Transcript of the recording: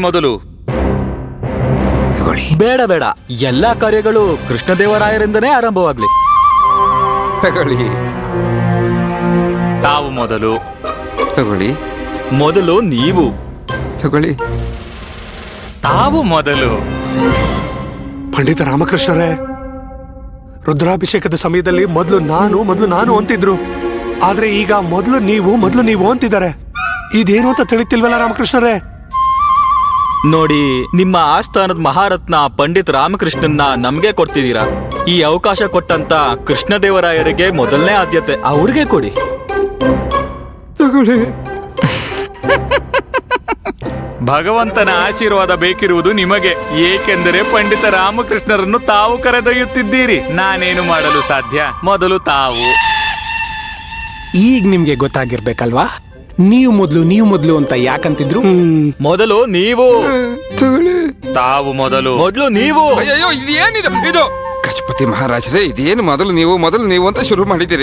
ಮೊದಲು ಬೇಡ ಬೇಡ, ಎಲ್ಲಾ ಕಾರ್ಯಗಳು ಕೃಷ್ಣದೇವರಾಯರಿಂದನೇ ಆರಂಭವಾಗ್ಲಿ. ತಗೊಳ್ಳಿ ತಾವು ಮೊದಲು. ತಗೊಳ್ಳಿ ಮೊದಲು ನೀವು. ತಗೊಳ್ಳಿ ತಾವು ಮೊದಲು. ಪಂಡಿತ ರಾಮಕೃಷ್ಣರೇ, ರುದ್ರಾಭಿಷೇಕದ ಸಮಯದಲ್ಲಿ ಮೊದಲು ನಾನು ಅಂತಿದ್ರು. ಆದ್ರೆ ಈಗ ಮೊದಲು ನೀವು ಅಂತಿದ್ದಾರೆ. ಇದೇನು ಅಂತ ತಿಳಿತಿಲ್ವಲ್ಲ ರಾಮಕೃಷ್ಣರೇ? ನೋಡಿ, ನಿಮ್ಮ ಆಸ್ಥಾನದ ಮಹಾರತ್ನ ಪಂಡಿತ್ ರಾಮಕೃಷ್ಣನ್ನ ನಮ್ಗೆ ಕೊಡ್ತಿದ್ದೀರಾ. ಈ ಅವಕಾಶ ಕೊಟ್ಟಂತ ಕೃಷ್ಣದೇವರಾಯರಿಗೆ ಮೊದಲನೇ ಆದ್ಯತೆ, ಅವ್ರಿಗೆ ಕೊಡಿ. ತಗೊಳ್ಳಿ. ಭಗವಂತನ ಆಶೀರ್ವಾದ ಬೇಕಿರುವುದು ನಿಮಗೆ, ಏಕೆಂದರೆ ಪಂಡಿತ ರಾಮಕೃಷ್ಣರನ್ನು ತಾವು ಕರೆದೊಯ್ಯುತ್ತಿದ್ದೀರಿ. ನಾನೇನು ಮಾಡಲು ಸಾಧ್ಯ? ಮೊದಲು ತಾವು. ಈಗ ನಿಮ್ಗೆ ಗೊತ್ತಾಗಿರ್ಬೇಕಲ್ವಾ, ನೀವು ಮೊದ್ಲು ಅಂತ ಯಾಕಂತಿದ್ರು? ಮೊದಲು ನೀವು. ತಾವು ಮೊದಲು. ಮೊದಲು ನೀವು. ಅಯ್ಯೋ ಇದೇನಿದು ಇದು? ಗಜಪತಿ ಮಹಾರಾಜರೇ, ಇದೇನು ಮೊದಲು ನೀವು ಅಂತ ಶುರು ಮಾಡಿದ್ದೀರಿ?